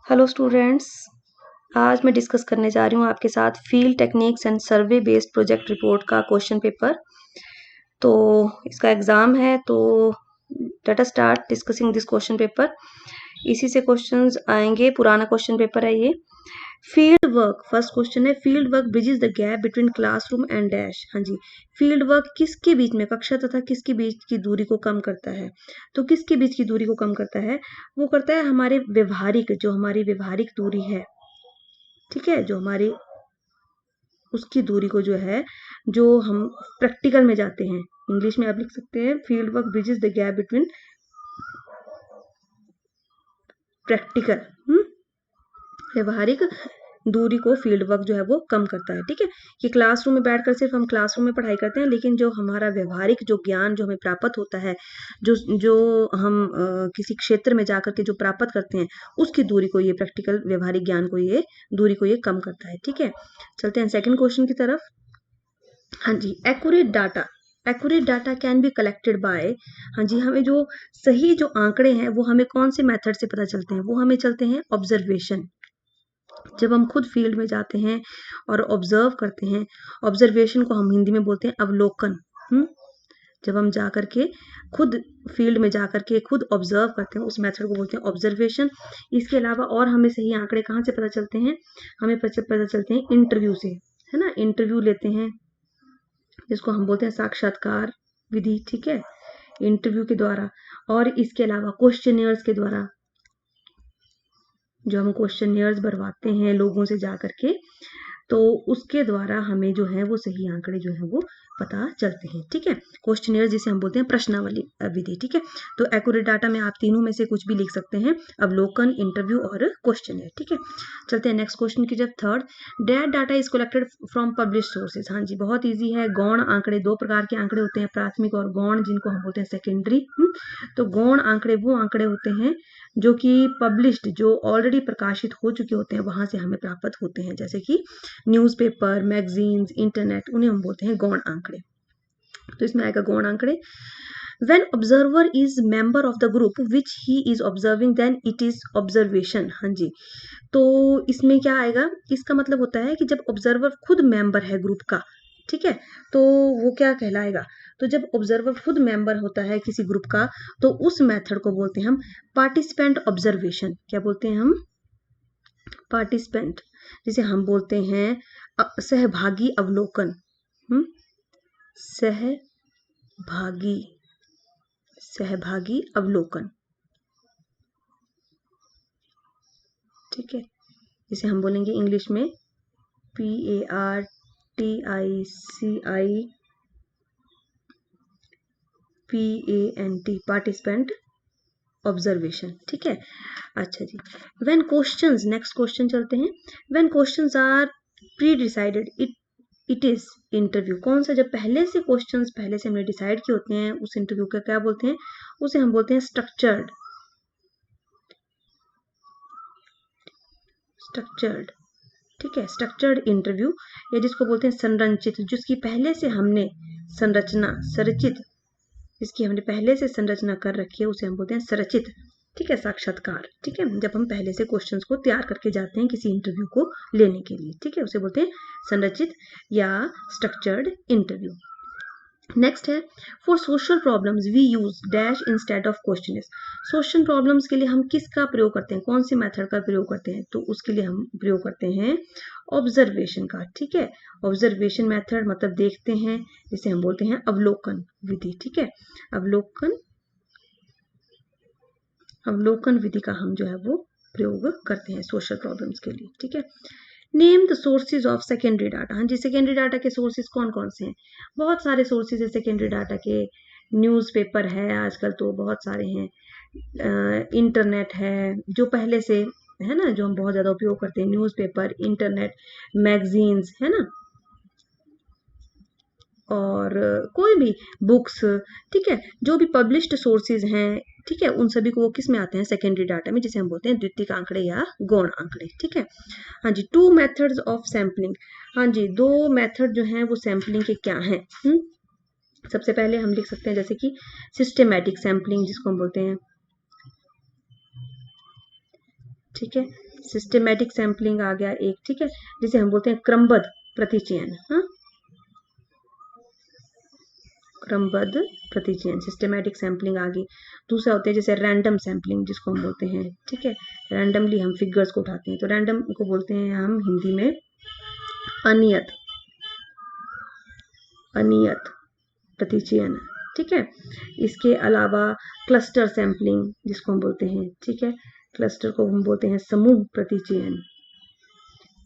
Hello students, आज मैं discuss करने जा रही हूँ आपके साथ field techniques and survey based project report का क्वेश्चन पेपर। तो इसका एग्ज़ाम है, तो let us start discussing this question paper. इसी से क्वेश्चंस आएंगे, पुराना क्वेश्चन पेपर है ये। फील्ड वर्क, फर्स्ट क्वेश्चन है, field work bridges the gap between classroom and dash. हाँ जी, फील्ड वर्क किसके बीच में, कक्षा तथा किसके बीच की दूरी को कम करता है? तो किसके बीच की दूरी को कम करता है? वो करता है हमारे व्यवहारिक, जो हमारी व्यवहारिक दूरी है, ठीक है, जो हमारी उसकी दूरी को जो है, जो हम प्रैक्टिकल में जाते हैं, इंग्लिश में आप लिख सकते हैं field work bridges the gap between practical, व्यवहारिक दूरी को फील्ड वर्क जो है वो कम करता है। ठीक है, कि क्लासरूम में बैठकर सिर्फ हम क्लासरूम में पढ़ाई करते हैं, लेकिन जो हमारा व्यवहारिक जो ज्ञान जो हमें प्राप्त होता है, जो जो हम किसी क्षेत्र में जाकर के जो प्राप्त करते हैं, उसकी दूरी को ये प्रैक्टिकल व्यवहारिक ज्ञान को ये दूरी को ये कम करता है। ठीक है, चलते हैं सेकंड क्वेश्चन की तरफ। हाँ जी, accurate data can be collected by, हाँ जी, हमें जो सही जो आंकड़े हैं वो हमें कौन से मेथड से पता चलते हैं? वो हमें चलते हैं ऑब्जर्वेशन। जब हम खुद फील्ड में जाते हैं और ऑब्जर्व करते हैं, ऑब्जर्वेशन को हम हिंदी में बोलते हैं अवलोकन। जब हम जा करके खुद फील्ड में जा करके खुद ऑब्जर्व करते हैं, उस मेथड को बोलते हैं ऑब्जर्वेशन। इसके अलावा और हमें सही आंकड़े कहाँ से पता चलते हैं? हमें पता चलते हैं इंटरव्यू से, है ना, इंटरव्यू लेते हैं जिसको हम बोलते हैं साक्षात्कार विधि। ठीक है, इंटरव्यू के द्वारा, और इसके अलावा क्वेश्चनियर्स के द्वारा, जो हम क्वेश्चनियर्स भरवाते हैं लोगों से जा करके, तो उसके द्वारा हमें जो है वो सही आंकड़े जो है वो पता चलते हैं। ठीक है, क्वेश्चनियर जिसे हम बोलते हैं प्रश्नावली विधि। ठीक है, तो एक्यूरेट डाटा में आप तीनों में से कुछ भी लिख सकते हैं, अवलोकन, इंटरव्यू और क्वेश्चनियर। ठीक है, चलते हैं नेक्स्ट क्वेश्चन की। जब third, date data is collected from publish sources. हाँ जी, बहुत ईजी है। गौण आंकड़े, दो प्रकार के आंकड़े होते हैं, प्राथमिक और गौण, जिनको हम बोलते हैं सेकेंडरी। तो गौण आंकड़े वो आंकड़े होते हैं जो कि पब्लिश्ड, जो ऑलरेडी प्रकाशित हो चुके होते हैं, वहां से हमें प्राप्त होते हैं, जैसे कि न्यूज़पेपर, मैगजीन्स, इंटरनेट, उन्हें हम बोलते हैं गौण आंकड़े। तो इसमें आएगा गौण आंकड़े। When observer is member of the group which he is observing, then it is observation। हाँ जी, तो इसमें क्या आएगा? इसका मतलब होता है कि जब ऑब्जर्वर खुद मेंबर है ग्रुप का, ठीक है, तो वो क्या कहलाएगा? तो जब ऑब्जर्वर खुद मेंबर होता है किसी ग्रुप का, तो उस मेथड को बोलते हैं हम पार्टिसिपेंट ऑब्जर्वेशन। क्या बोलते हैं हम? पार्टिसिपेंट, जिसे हम बोलते हैं सहभागी अवलोकन। सहभागी अवलोकन। ठीक है, जिसे हम बोलेंगे इंग्लिश में PARTICIPENT, पार्टिसिपेंट ऑब्जर्वेशन। ठीक है, अच्छा जी। व्हेन क्वेश्चंस, नेक्स्ट क्वेश्चन चलते हैं। When questions are pre decided, it is interview. कौन सा? जब पहले से क्वेश्चंस पहले से हमने डिसाइड किए होते हैं, उस इंटरव्यू का क्या बोलते हैं? उसे हम बोलते हैं स्ट्रक्चर्ड। ठीक है, स्ट्रक्चर्ड इंटरव्यू, या जिसको बोलते हैं संरचित, जिसकी पहले से हमने जिसकी हमने पहले से संरचना कर रखी है, उसे हम बोलते हैं संरचित। ठीक है, साक्षात्कार। ठीक है, जब हम पहले से क्वेश्चंस को तैयार करके जाते हैं किसी इंटरव्यू को लेने के लिए, ठीक है, उसे बोलते हैं संरचित या स्ट्रक्चर्ड इंटरव्यू। नेक्स्ट है, for social problems we use dash instead of questionnaires. Social problems के लिए हम किसका प्रयोग करते हैं? कौन से मेथड का प्रयोग करते हैं? तो उसके लिए हम प्रयोग करते हैं ऑब्जर्वेशन का। ठीक है, ऑब्जर्वेशन मेथड मतलब देखते हैं, जिसे हम बोलते हैं अवलोकन विधि। ठीक है, अवलोकन विधि का हम जो है वो प्रयोग करते हैं सोशल प्रॉब्लम्स के लिए। ठीक है, name the sources of secondary data. हाँ जी, सेकेंडरी डाटा के सोर्सेज कौन कौन से हैं? बहुत सारे सोर्सेज है सेकेंडरी डाटा के। न्यूज़पेपर है, आजकल तो बहुत सारे हैं, इंटरनेट है, जो पहले से है ना, जो हम बहुत ज़्यादा उपयोग करते हैं, न्यूज़पेपर, इंटरनेट, मैगजीन्स, है ना, और कोई भी बुक्स। ठीक है, जो भी पब्लिश्ड सोर्सेज हैं, ठीक है, उन सभी को वो किस में आते हैं? सेकेंडरी डाटा में, जिसे हम बोलते हैं द्वितीयक आंकड़े या गौण आंकड़े। ठीक है, हाँ जी। Two methods of sampling. हाँ जी, दो मेथड जो हैं वो सैम्पलिंग के क्या हैं? सबसे पहले हम लिख सकते हैं जैसे कि सिस्टेमैटिक सैम्पलिंग, जिसको हम बोलते हैं, ठीक है, सिस्टेमेटिक सैंपलिंग आ गया एक, ठीक है, जिसे हम बोलते हैं क्रमबद्ध प्रतिचयन। हाँ, क्रमबद्ध प्रतिचयन, सिस्टेमेटिक सैंपलिंग आ गई। दूसरा होता है जैसे रैंडम सैंपलिंग जिसको हम बोलते हैं, ठीक है, रैंडमली हम फिगर्स को उठाते हैं, तो रैंडम को बोलते हैं हम हिंदी में अनियत, अनियत प्रतिचयन, ठीक है। इसके अलावा क्लस्टर सैंपलिंग जिसको हम बोलते हैं, ठीक है, क्लस्टर को हम बोलते हैं समूह प्रतिचयन।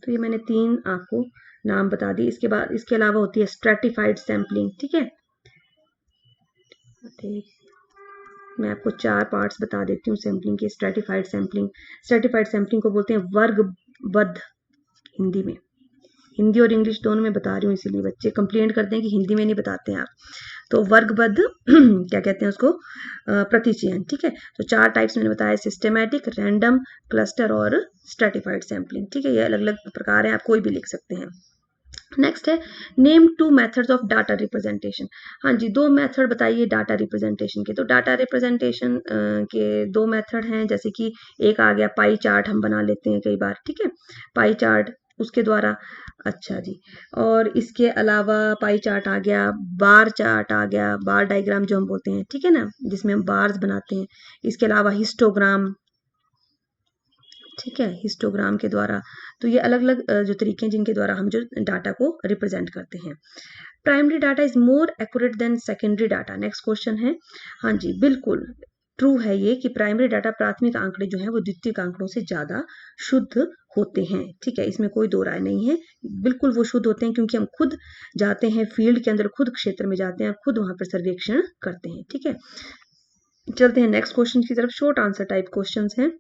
तो ये मैंने 3 आपको नाम बता दी। इसके बाद इसके अलावा होती है स्ट्रेटिफाइड सैंपलिंग, ठीक है, मैं आपको 4 पार्ट्स बता देती हूँ सैंपलिंग के। स्ट्रेटिफाइड सैंपलिंग, स्ट्रेटिफाइड सैंपलिंग को बोलते हैं वर्गबद्ध हिंदी में, हिंदी और इंग्लिश दोनों में बता रही हूँ, इसीलिए बच्चे कंप्लेंट करते हैं कि हिंदी में नहीं बताते हैं आप। तो वर्गबद्ध क्या कहते हैं उसको, प्रतिचयन, ठीक है। तो 4 टाइप्स मैंने बताया, सिस्टेमैटिक, रैंडम, क्लस्टर और स्ट्रेटिफाइड सैंपलिंग, ठीक है। ये अलग अलग प्रकार हैं, आप कोई भी लिख सकते हैं। नेक्स्ट है name 2 methods of data representation. हाँ जी, 2 मेथड बताइए डाटा रिप्रेजेंटेशन के। तो डाटा रिप्रेजेंटेशन के 2 मेथड हैं, जैसे कि एक आ गया पाई चार्ट, हम बना लेते हैं कई बार, ठीक है, पाई चार्ट उसके द्वारा। अच्छा जी, और इसके अलावा पाई चार्ट आ गया, बार चार्ट आ गया, बार डायग्राम जो हम बोलते हैं, ठीक है ना, जिसमें हम बार्स बनाते हैं। इसके अलावा हिस्टोग्राम, ठीक है, हिस्टोग्राम के द्वारा। तो ये अलग अलग जो तरीके हैं जिनके द्वारा हम जो डाटा को रिप्रेजेंट करते हैं। Primary data is more accurate then secondary data. Next question है, हाँ जी बिल्कुल ट्रू है ये कि प्राइमरी डाटा, प्राथमिक आंकड़े जो हैं वो द्वितीयक आंकड़ों से ज्यादा शुद्ध होते हैं, ठीक है, इसमें कोई दो राय नहीं है, बिल्कुल वो शुद्ध होते हैं, क्योंकि हम खुद जाते हैं फील्ड के अंदर, खुद क्षेत्र में जाते हैं, खुद वहां पर सर्वेक्षण करते हैं, ठीक है। चलते हैं नेक्स्ट क्वेश्चन की तरफ। शॉर्ट आंसर टाइप क्वेश्चंस हैं।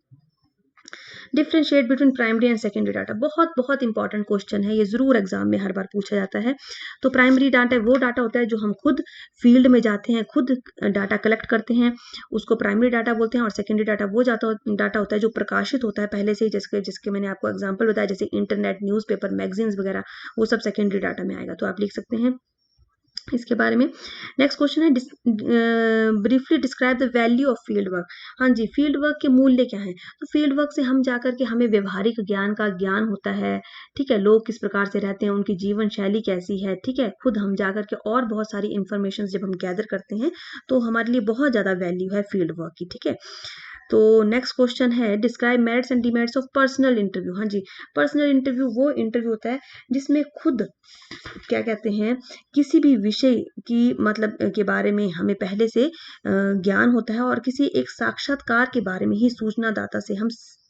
Differentiate between primary and secondary data, बहुत बहुत इंपॉर्टेंट क्वेश्चन है ये, जरूर एग्जाम में हर बार पूछा जाता है। तो प्राइमरी डाटा वो डाटा होता है जो हम खुद फील्ड में जाते हैं, खुद डाटा कलेक्ट करते हैं, उसको प्राइमरी डाटा बोलते हैं। और सेकेंडरी डाटा वो डाटा होता है जो प्रकाशित होता है पहले से ही, जिसके मैंने आपको एग्जाम्पल बताया, जैसे इंटरनेट, न्यूज़पेपर, मैगजीन्स वगैरह, वो सब सेकेंडरी डाटा में आएगा। तो आप लिख सकते हैं इसके बारे में। नेक्स्ट क्वेश्चन है briefly describe the value of field work. हाँ जी, फील्ड वर्क के मूल्य क्या हैं? तो फील्ड वर्क से हम जाकर के हमें व्यवहारिक ज्ञान का ज्ञान होता है, ठीक है, लोग किस प्रकार से रहते हैं, उनकी जीवन शैली कैसी है, ठीक है, खुद हम जाकर के और बहुत सारी इंफॉर्मेशन जब हम गैदर करते हैं तो हमारे लिए बहुत ज्यादा वैल्यू है फील्ड वर्क की, ठीक है। तो नेक्स्ट क्वेश्चन है describe merits and demerits of personal interview. हाँ जी, पर्सनल इंटरव्यू वो इंटरव्यू होता है जिसमें खुद क्या कहते हैं, किसी भी विषय की मतलब के बारे में हमें पहले से ज्ञान होता है, और किसी एक साक्षात्कार के बारे में ही सूचनादाता से हम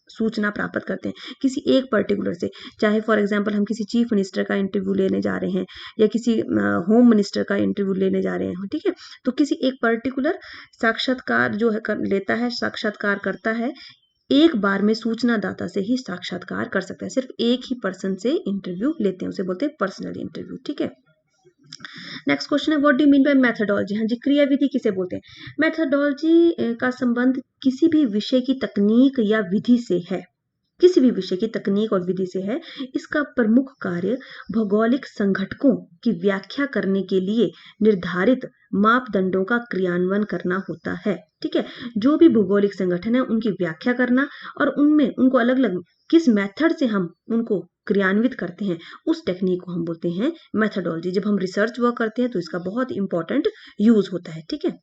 सूचना प्राप्त करते हैं, किसी एक पर्टिकुलर से। चाहे फॉर एग्जांपल हम किसी चीफ मिनिस्टर का इंटरव्यू लेने जा रहे हैं, या किसी होम मिनिस्टर का इंटरव्यू लेने जा रहे हैं, ठीक है, तो किसी एक पर्टिकुलर साक्षात्कार जो है लेता है, साक्षात्कार करता है, एक बार में सूचनादाता से ही साक्षात्कार कर सकता है, सिर्फ एक ही पर्सन से इंटरव्यू लेते हैं, उसे बोलते हैं पर्सनल इंटरव्यू, ठीक है। नेक्स्ट क्वेश्चन है what do you mean by methodology. हाँ जी, क्रियाविधि किसे बोलते हैं? मेथोडोलॉजी का संबंध किसी भी विषय की तकनीक या विधि से है, किसी भी विषय की तकनीक और विधि से है। इसका प्रमुख कार्य भौगोलिक संघटकों की व्याख्या करने के लिए निर्धारित मापदंडों का क्रियान्वयन करना होता है, ठीक है। जो भी भौगोलिक संगठन है उनकी व्याख्या करना, और उनमें उनको अलग अलग किस मेथड से हम उनको क्रियान्वित करते हैं, उस टेक्निक को हम बोलते हैं मेथोडोलॉजी। जब हम रिसर्च वर्क करते हैं तो इसका बहुत इंपॉर्टेंट यूज होता है, ठीक है।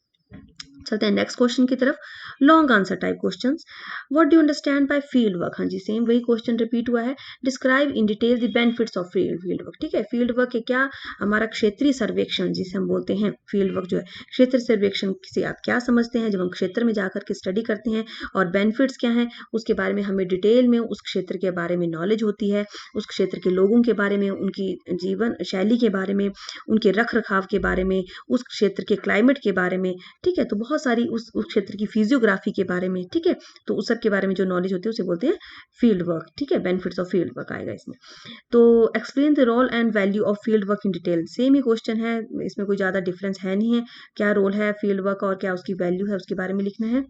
चलते हैं नेक्स्ट क्वेश्चन की तरफ। Long answer type questions. What do you understand by field work. हाँ जी, सेम वही क्वेश्चन रिपीट हुआ है। Describe in detail the benefits of field work, ठीक है। फील्ड वर्क के क्या, हमारा क्षेत्रीय सर्वेक्षण जिसे हम बोलते हैं, फील्ड वर्क जो है, क्षेत्र सर्वेक्षण से आप क्या समझते हैं जब हम क्षेत्र में जाकर के स्टडी करते हैं, और बेनिफिट्स क्या हैं उसके बारे में हमें डिटेल में उस क्षेत्र के बारे में नॉलेज होती है, उस क्षेत्र के लोगों के बारे में, उनकी जीवन शैली के बारे में, उनके रख रखाव के बारे में, उस क्षेत्र के क्लाइमेट के बारे में, ठीक है। तो बहुत सारी उस क्षेत्र की फिजियोग्राफी के बारे में, ठीक है, तो उस सब के बारे में जो नॉलेज होती है उसे बोलते हैं फील्ड वर्क, ठीक है। बेनिफिट्स ऑफ फील्ड वर्क आएगा इसमें। तो explain the role and value of field work in detail. Same ही क्वेश्चन है, इसमें कोई ज्यादा डिफरेंस है नहीं है, क्या रोल है फील्ड वर्क और क्या उसकी वैल्यू है उसके बारे में लिखना है।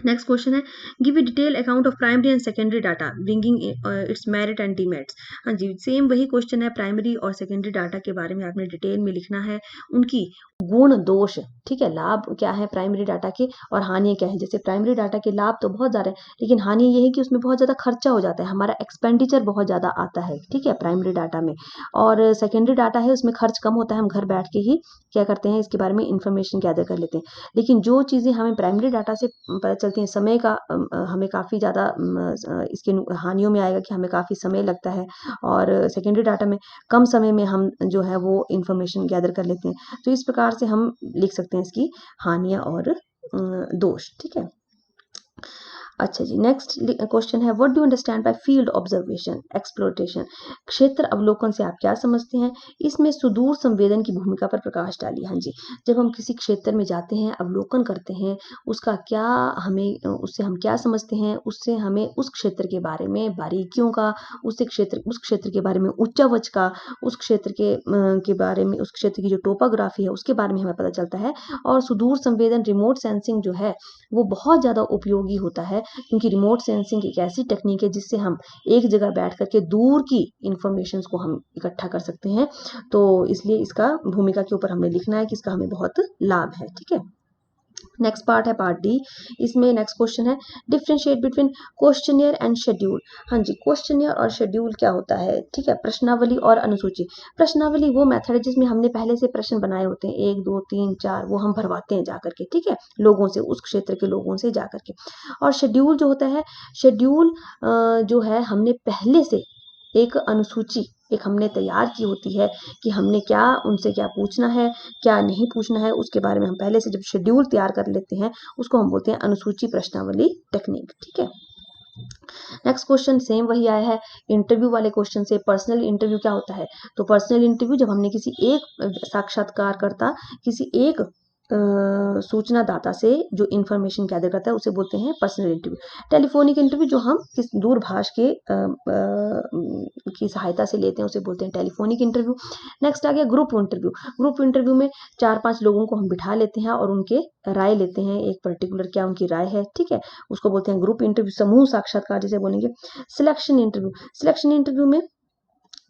नेक्स्ट क्वेश्चन है, give a detail account of primary and secondary data bringing it's merit and demerits. हाँ जी, सेम वही क्वेश्चन है, प्राइमरी और सेकेंडरी डाटा के बारे में आपने डिटेल में लिखना है, उनकी गुण दोष, ठीक है, लाभ क्या है प्राइमरी डाटा के और हानि क्या है। जैसे प्राइमरी डाटा के लाभ तो बहुत ज़्यादा है, लेकिन हानि ये है कि उसमें बहुत ज़्यादा खर्चा हो जाता है, हमारा एक्सपेंडिचर बहुत ज़्यादा आता है, ठीक है, प्राइमरी डाटा में। और सेकेंडरी डाटा है उसमें खर्च कम होता है, हम घर बैठ के ही क्या करते हैं इसके बारे में इंफॉर्मेशन गैदर कर लेते हैं। लेकिन जो चीज़ें हमें प्राइमरी डाटा से पता चलती हैं, समय का हमें काफ़ी ज़्यादा इसके हानियों में आएगा कि हमें काफ़ी समय लगता है, और सेकेंडरी डाटा में कम समय में हम जो है वो इंफॉर्मेशन गैदर कर लेते हैं। तो इस प्रकार से हम लिख सकते हैं इसकी हानियाँ और दोष, ठीक है। अच्छा जी, नेक्स्ट क्वेश्चन है, what do understand by field observation exploration. क्षेत्र अवलोकन से आप क्या समझते हैं, इसमें सुदूर संवेदन की भूमिका पर प्रकाश डालिए। हाँ जी, जब हम किसी क्षेत्र में जाते हैं, अवलोकन करते हैं, उसका क्या हमें उससे हम क्या समझते हैं, उससे हमें उस क्षेत्र के बारे में बारीकियों का, उस क्षेत्र के बारे में उच्च आवाज का, उस क्षेत्र के बारे में, उस क्षेत्र की जो टोपोग्राफी है उसके बारे में हमें पता चलता है। और सुदूर संवेदन रिमोट सेंसिंग जो है वो बहुत ज़्यादा उपयोगी होता है, क्योंकि रिमोट सेंसिंग एक ऐसी टेक्निक है जिससे हम एक जगह बैठ करके दूर की इंफॉर्मेशन को हम इकट्ठा कर सकते हैं। तो इसलिए इसका भूमिका के ऊपर हमें लिखना है कि इसका हमें बहुत लाभ है, ठीक है। नेक्स्ट पार्ट है पार्ट डी। इसमें नेक्स्ट क्वेश्चन है, differentiate between questionnaire and schedule. हाँ जी, क्वेश्चनियर और शेड्यूल क्या होता है, ठीक है, प्रश्नावली और अनुसूची। प्रश्नावली वो मेथड है जिसमें हमने पहले से प्रश्न बनाए होते हैं, 1 2 3 4, वो हम भरवाते हैं जाकर के, ठीक है, लोगों से, उस क्षेत्र के लोगों से जाकर के। और शेड्यूल जो होता है, शेड्यूल जो है हमने पहले से एक अनुसूची एक हमने तैयार की होती है कि हमने क्या उनसे क्या पूछना है, क्या नहीं पूछना है, उसके बारे में हम पहले से जब शेड्यूल तैयार कर लेते हैं, उसको हम बोलते हैं अनुसूची प्रश्नावली टेक्निक, ठीक है। नेक्स्ट क्वेश्चन सेम वही आया है, इंटरव्यू वाले क्वेश्चन से। पर्सनल इंटरव्यू क्या होता है, तो पर्सनल इंटरव्यू जब हमने किसी एक साक्षात्कारकर्ता, किसी एक सूचना दाता से जो इंफॉर्मेशन गैदर करता है उसे बोलते हैं पर्सनल इंटरव्यू। टेलीफोनिक इंटरव्यू जो हम किस दूरभाष के की सहायता से लेते हैं उसे बोलते हैं टेलीफोनिक इंटरव्यू। नेक्स्ट आ गया ग्रुप इंटरव्यू। ग्रुप इंटरव्यू में 4-5 लोगों को हम बिठा लेते हैं और उनके राय लेते हैं, एक पर्टिकुलर क्या उनकी राय है, ठीक है, उसको बोलते हैं ग्रुप इंटरव्यू, समूह साक्षात्कार जिसे बोलेंगे। सिलेक्शन इंटरव्यू, सिलेक्शन इंटरव्यू में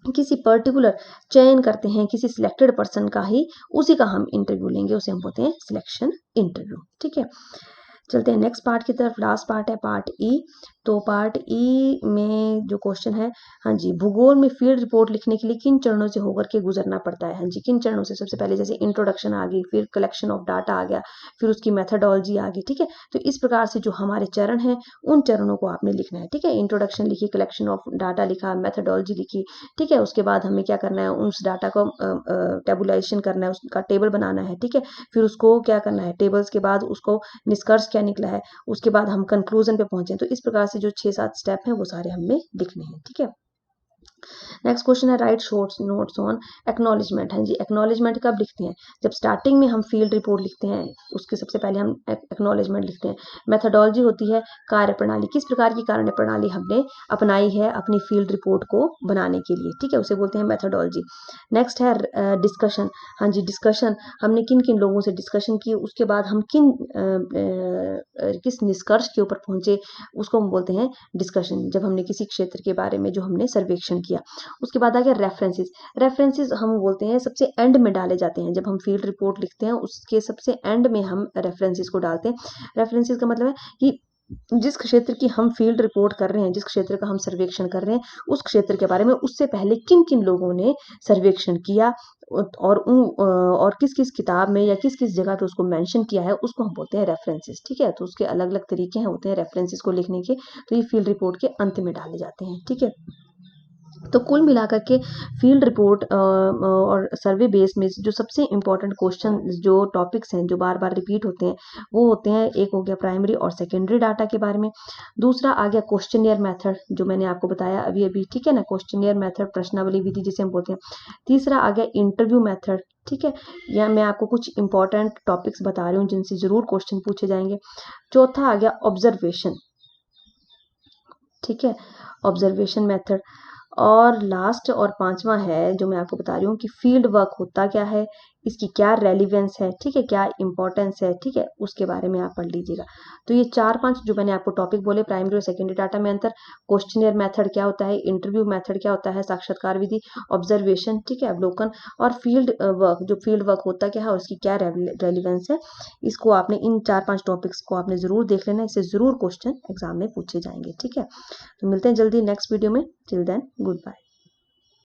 किसी पर्टिकुलर चयन करते हैं, किसी सिलेक्टेड पर्सन का ही, उसी का हम इंटरव्यू लेंगे, उसे हम बोलते हैं सिलेक्शन इंटरव्यू, ठीक है। चलते हैं नेक्स्ट पार्ट की तरफ, लास्ट पार्ट है पार्ट ई। तो पार्ट ई में जो क्वेश्चन है, हाँ जी, भूगोल में फील्ड रिपोर्ट लिखने के लिए किन चरणों से होकर के गुजरना पड़ता है। हाँ जी, किन चरणों से, सबसे पहले जैसे इंट्रोडक्शन आ गई, फिर कलेक्शन ऑफ डाटा आ गया, फिर उसकी मेथडोलॉजी आ गई, ठीक है। तो इस प्रकार से जो हमारे चरण हैं उन चरणों को आपने लिखना है, ठीक है। इंट्रोडक्शन लिखी, कलेक्शन ऑफ डाटा लिखा, मेथडोलॉजी लिखी, ठीक है। उसके बाद हमें क्या करना है, उस डाटा को टेबुलाइजेशन करना है, उसका टेबल बनाना है, ठीक है। फिर उसको क्या करना है, टेबल्स के बाद उसको निष्कर्ष क्या निकला है, उसके बाद हम कंक्लूजन पे पहुंचे। तो इस प्रकार से जो 6-7 स्टेप हैं वो सारे हमें लिखने हैं, ठीक है। नेक्स्ट क्वेश्चन है, right short notes on acknowledgement. हाँ जी, एक्नॉलेजमेंट कब लिखते हैं, जब स्टार्टिंग में हम फील्ड रिपोर्ट लिखते हैं उसके सबसे पहले हम एक्नॉलेजमेंट लिखते हैं। मेथडोलॉजी होती है कार्य प्रणाली, किस प्रकार की कार्य प्रणाली हमने अपनाई है अपनी फील्ड रिपोर्ट को बनाने के लिए, ठीक है, उसे बोलते हैं मेथडोलॉजी। नेक्स्ट है डिस्कशन। हाँ जी, डिस्कशन, हमने किन किन लोगों से डिस्कशन की, उसके बाद हम किस निष्कर्ष के ऊपर पहुंचे, उसको हम बोलते हैं डिस्कशन, जब हमने किसी क्षेत्र के बारे में जो हमने सर्वेक्षण किया। उसके बाद आ गया रेफरेंसेस। रेफरेंसेस हम बोलते हैं सबसे एंड में डाले जाते हैं, जब हम फील्ड रिपोर्ट लिखते हैं उसके सबसे एंड में हम रेफरेंसेस को डालते हैं। रेफरेंसेस का मतलब है कि जिस क्षेत्र की हम फील्ड रिपोर्ट कर रहे हैं, जिस क्षेत्र का हम सर्वेक्षण कर रहे हैं, उस क्षेत्र के बारे में उससे पहले किन किन लोगों ने सर्वेक्षण किया और किस किस किताब में या किस किस जगह पे उसको मेंशन किया है, उसको हम बोलते हैं रेफरेंसेस, ठीक है। तो उसके अलग अलग तरीके हैं होते हैं रेफरेंसेस को लिखने के, तो ये फील्ड रिपोर्ट के अंत में डाले जाते हैं, ठीक है। तो कुल मिलाकर के फील्ड रिपोर्ट और सर्वे बेस में जो सबसे इम्पोर्टेंट क्वेश्चन, जो टॉपिक्स हैं जो बार बार रिपीट होते हैं, वो होते हैं, एक हो गया प्राइमरी और सेकेंडरी डाटा के बारे में, दूसरा आ गया क्वेश्चनियर मेथड जो मैंने आपको बताया अभी अभी, ठीक है ना, क्वेश्चनियर मेथड प्रश्नावली विधि जिसे हम बोलते हैं। तीसरा आ गया इंटरव्यू मेथड, ठीक है, या मैं आपको कुछ इंपॉर्टेंट टॉपिक्स बता रही हूँ जिनसे जरूर क्वेश्चन पूछे जाएंगे। चौथा आ गया ऑब्जर्वेशन, ठीक है, ऑब्जर्वेशन मेथड। और लास्ट और पांचवा है जो मैं आपको बता रही हूँ कि फील्ड वर्क होता क्या है, इसकी क्या रेलिवेंस है, ठीक है, क्या इंपॉर्टेंस है, ठीक है, उसके बारे में आप पढ़ लीजिएगा। तो ये 4-5 जो मैंने आपको टॉपिक बोले, प्राइमरी और सेकेंडरी डाटा में अंतर, क्वेश्चनियर मेथड क्या होता है, इंटरव्यू मेथड क्या होता है, साक्षात्कार विधि, ऑब्जर्वेशन, ठीक है, अवलोकन, और फील्ड वर्क, जो फील्ड वर्क होता क्या है और उसकी क्या रेलिवेंस है, इसको आपने इन 4-5 टॉपिक्स को आपने जरूर देख लेना, इससे जरूर क्वेश्चन एग्जाम में पूछे जाएंगे, ठीक है। तो मिलते हैं जल्दी नेक्स्ट वीडियो में, टिल देन गुड बाय।